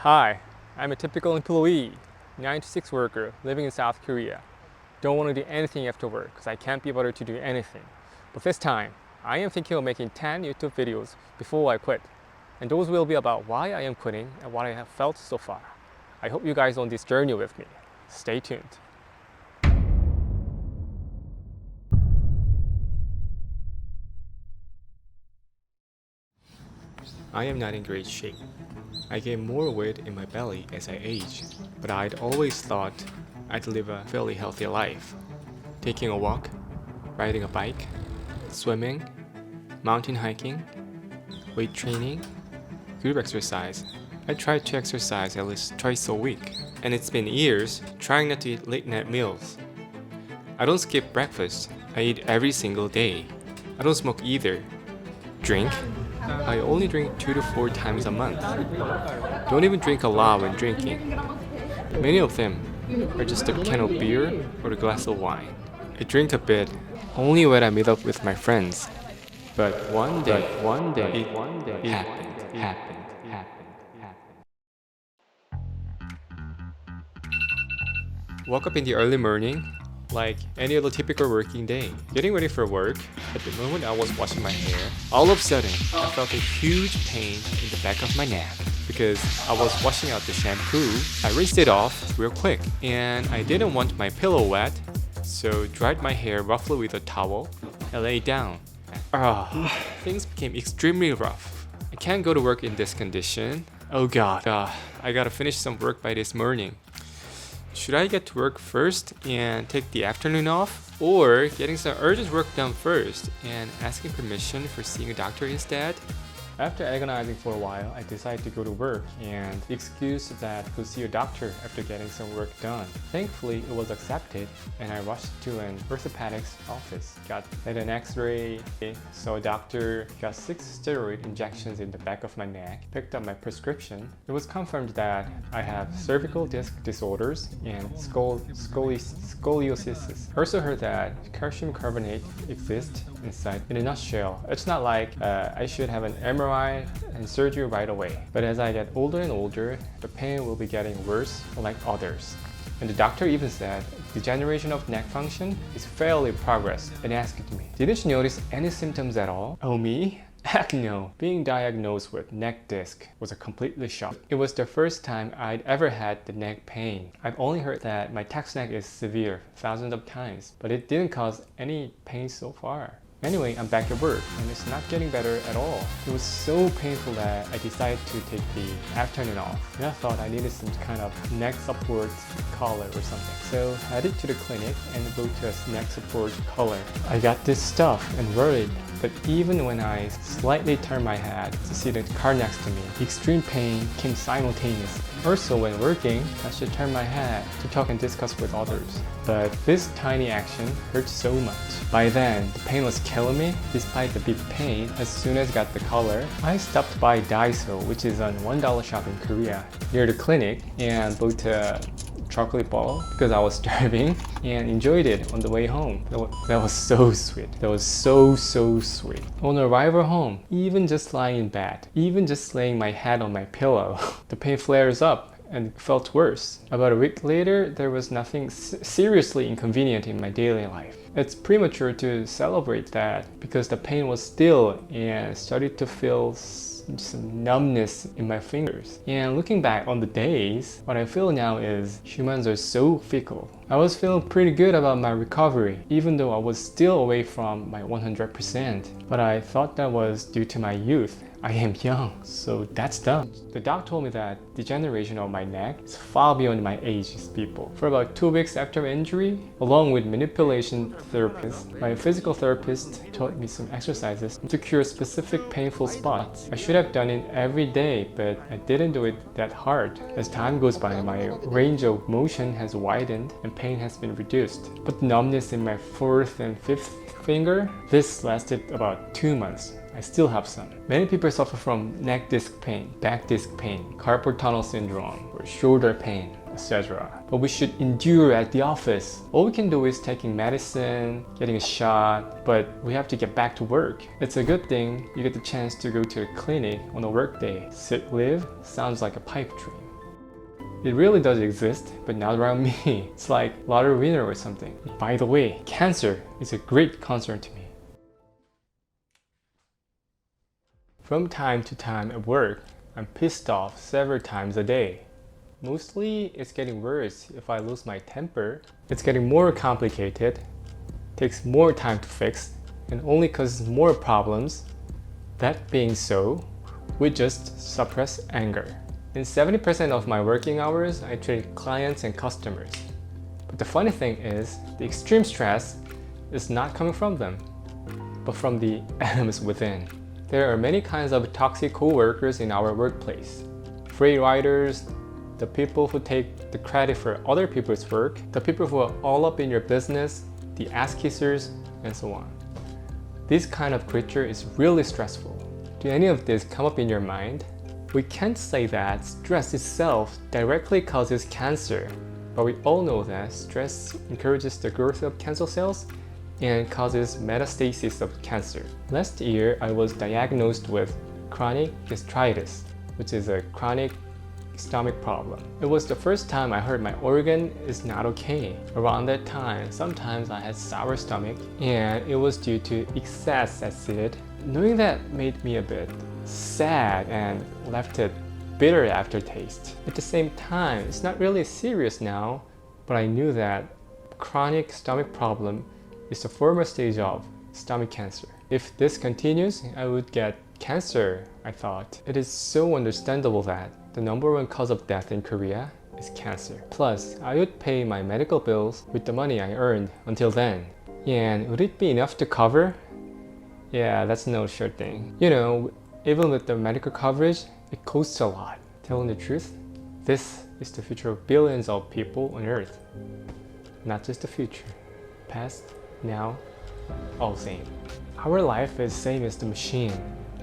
Hi, I'm a typical employee, 9 to 6 worker living in South Korea. Don't want to do anything after work because I can't be bothered to do anything. But this time, I am thinking of making 10 YouTube videos before I quit. And those will be about why I am quitting and what I have felt so far. I hope you guys on this journey with me. Stay tuned. I am not in great shape. I gain more weight in my belly as I age, but I'd always thought I'd live a fairly healthy life. Taking a walk, riding a bike, swimming, mountain hiking, weight training, group exercise. I try to exercise at least twice a week, and it's been years trying not to eat late night meals. I don't skip breakfast, I eat every single day. I don't smoke either. Drink? I only drink 2 to 4 times a month. Don't even drink a lot when drinking. Many of them are just a can of beer or a glass of wine. I drink a bit only when I meet up with my friends. But one day, it happened. Woke up in the early morning, like any other typical working day. Getting ready for work, at the moment I was washing my hair, all of a sudden I felt a huge pain in the back of my neck. Because I was washing out the shampoo, I rinsed it off real quick, and I didn't want my pillow wet, so dried my hair roughly with a towel and lay down. Things became extremely rough. I can't go to work in this condition. Oh god, I gotta finish some work by this morning. Should I get to work first and take the afternoon off? Or getting some urgent work done first and asking permission for seeing a doctor instead? After agonizing for a while, I decided to go to work, and the excuse that I could see a doctor after getting some work done. Thankfully, it was accepted, and I rushed to an orthopedics office. Got an x-ray, saw a doctor, got 6 steroid injections in the back of my neck, picked up my prescription. It was confirmed that I have cervical disc disorders and scoliosis. I also heard that calcium carbonate exists inside. In a nutshell, it's not like I should have an MRI and surgery right away. But as I get older and older, the pain will be getting worse, unlike others. And the doctor even said degeneration of neck function is fairly progressed, and asked me, didn't you notice any symptoms at all? Oh, me? Heck no. Being diagnosed with neck disc was a completely shock. It was the first time I'd ever had the neck pain. I've only heard that my text neck is severe thousands of times, but it didn't cause any pain so far. Anyway, I'm back at work, and it's not getting better at all. It was so painful that I decided to take the afternoon off, and I thought I needed some kind of neck support collar or something. So I headed to the clinic and booked a neck support collar. I got this stuff and worried, but even when I slightly turned my head to see the car next to me, the extreme pain came simultaneously. Also, when working, I should turn my head to talk and discuss with others. But this tiny action hurt so much. By then, the pain was killing me. Despite the big pain, as soon as I got the collar, I stopped by Daiso, which is a $1 shop in Korea, near the clinic, and bought a chocolate ball because I was starving, and enjoyed it on the way home. That was so sweet. That was so sweet. On arrival home, even just lying in bed, even just laying my head on my pillow, the pain flares up and felt worse. About a week later, there was nothing seriously inconvenient in my daily life. It's premature to celebrate that because the pain was still and started to feel some numbness in my fingers. And looking back on the days, what I feel now is humans are so fickle. I was feeling pretty good about my recovery, even though I was still away from my 100%. But I thought that was due to my youth. I am young, so that's dumb. The doc told me that degeneration of my neck is far beyond my age, people. For about 2 weeks after my injury, along with manipulation therapist, my physical therapist taught me some exercises to cure specific painful spots. I should have done it every day, but I didn't do it that hard. As time goes by, my range of motion has widened and pain has been reduced. But numbness in my 4th and 5th finger, this lasted about 2 months. I still have some. Many people suffer from neck disc pain, back disc pain, carpal tunnel syndrome, or shoulder pain, etc. But we should endure at the office. All we can do is taking medicine, getting a shot, but we have to get back to work. It's a good thing you get the chance to go to a clinic on a work day. Sick leave sounds like a pipe dream. It really does exist, but not around me. It's like lottery winner or something. By the way, cancer is a great concern to me. From time to time at work, I'm pissed off several times a day. Mostly, it's getting worse if I lose my temper. It's getting more complicated, takes more time to fix, and only causes more problems. That being so, we just suppress anger. In 70% of my working hours, I treat clients and customers. But the funny thing is, the extreme stress is not coming from them, but from the atoms within. There are many kinds of toxic co-workers in our workplace. Free riders, the people who take the credit for other people's work, the people who are all up in your business, the ass kissers, and so on. This kind of creature is really stressful. Do any of this come up in your mind? We can't say that stress itself directly causes cancer, but we all know that stress encourages the growth of cancer cells and causes metastasis of cancer. Last year, I was diagnosed with chronic gastritis, which is a chronic stomach problem. It was the first time I heard my organ is not okay. Around that time, sometimes I had sour stomach, and it was due to excess acid. Knowing that made me a bit sad and left a bitter aftertaste. At the same time, it's not really serious now, but I knew that chronic stomach problem is the former stage of stomach cancer. If this continues, I would get cancer, I thought. It is so understandable that the number one cause of death in Korea is cancer. Plus, I would pay my medical bills with the money I earned until then. And would it be enough to cover? Yeah, that's no sure thing. You know, even with the medical coverage, it costs a lot. Telling the truth, this is the future of billions of people on Earth. Not just the future. Past, now, all same. Our life is same as the machine.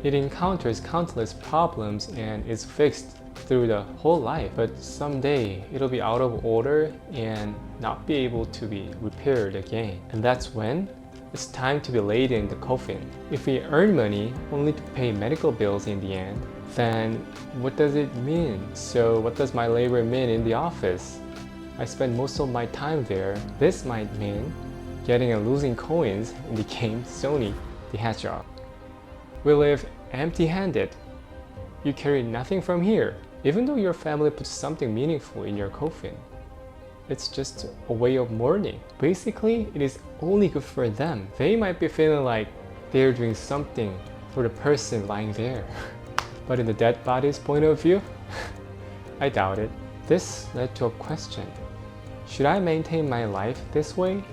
It encounters countless problems and is fixed through the whole life, but someday it'll be out of order and not be able to be repaired again. And that's when it's time to be laid in the coffin. If we earn money only to pay medical bills in the end, then what does it mean? So what does my labor mean in the office? I spend most of my time there. This might mean getting a losing coins in the game Sony the Hedgehog. We live empty-handed. You carry nothing from here. Even though your family puts something meaningful in your coffin, it's just a way of mourning. Basically, it is only good for them. They might be feeling like they're doing something for the person lying there. But in the dead body's point of view, I doubt it. This led to a question. Should I maintain my life this way?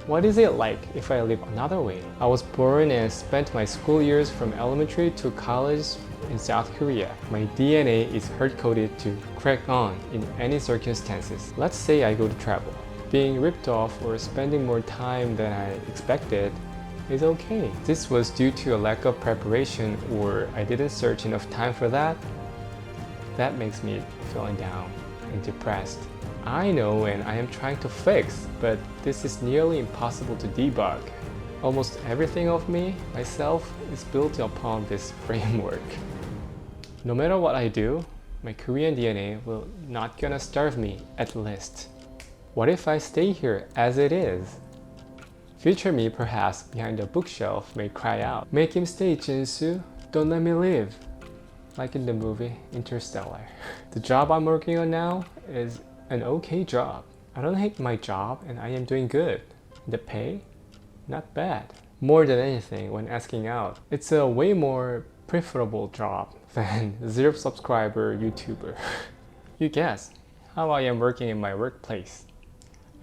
What is it like if I live another way? I was born and spent my school years from elementary to college in South Korea. My DNA is hard-coded to crack on in any circumstances. Let's say I go to travel. Being ripped off or spending more time than I expected is okay. This was due to a lack of preparation or I didn't search enough time for that. That makes me feeling down and depressed. I know and I am trying to fix, but this is nearly impossible to debug. Almost everything of me, myself, is built upon this framework. No matter what I do, my Korean DNA will not gonna starve me, at least. What if I stay here as it is? Future me, perhaps behind the bookshelf, may cry out, "Make him stay, Jinsu. Don't let me live." Like in the movie Interstellar. The job I'm working on now is an okay job. I don't hate my job and I am doing good. The pay? Not bad. More than anything, when asking out, it's a way more preferable job than zero subscriber YouTuber. You guess how I am working in my workplace.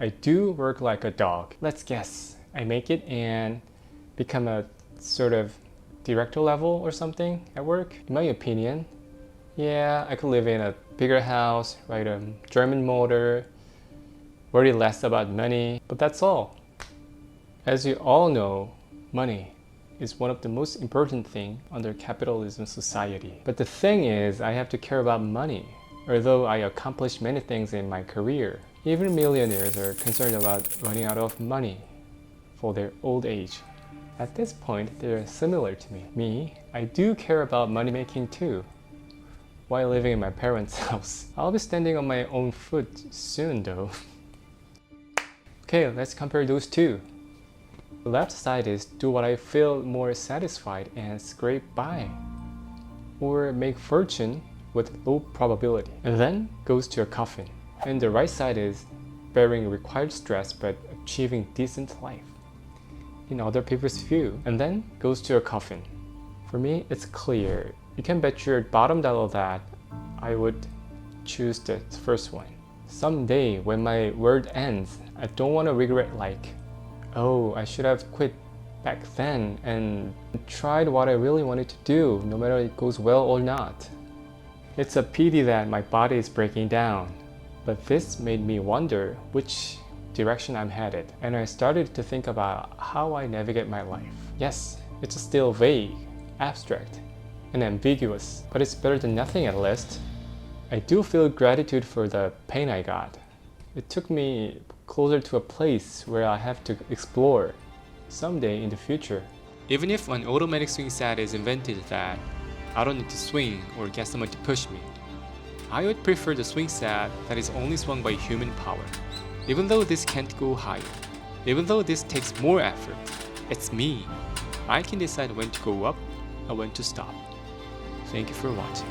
I do work like a dog. Let's guess. I make it and become a sort of director level or something at work. In my opinion, yeah, I could live in a bigger house, ride a German motor, worry less about money, but that's all. As you all know, money is one of the most important things under capitalism society. But the thing is, I have to care about money. Although I accomplished many things in my career, even millionaires are concerned about running out of money for their old age. At this point, they're similar to me. I do care about money making too. while living in my parents' house. I'll be standing on my own foot soon though. Okay, let's compare those two. The left side is do what I feel more satisfied and scrape by, or make fortune with low probability, and then goes to a coffin. And the right side is bearing required stress but achieving decent life in other people's view, and then goes to a coffin. For me, it's clear. You can bet your bottom dollar that I would choose the first one. Someday, when my world ends, I don't want to regret like, oh, I should have quit back then and tried what I really wanted to do, no matter it goes well or not. It's a pity that my body is breaking down, but this made me wonder which direction I'm headed, and I started to think about how I navigate my life. Yes, it's still vague, abstract, and ambiguous, but it's better than nothing at least. I do feel gratitude for the pain I got. It took me closer to a place where I have to explore someday in the future. Even if an automatic swing set is invented that I don't need to swing or get someone to push me, I would prefer the swing set that is only swung by human power. Even though this can't go higher, even though this takes more effort, it's me. I can decide when to go up and when to stop. Thank you for watching.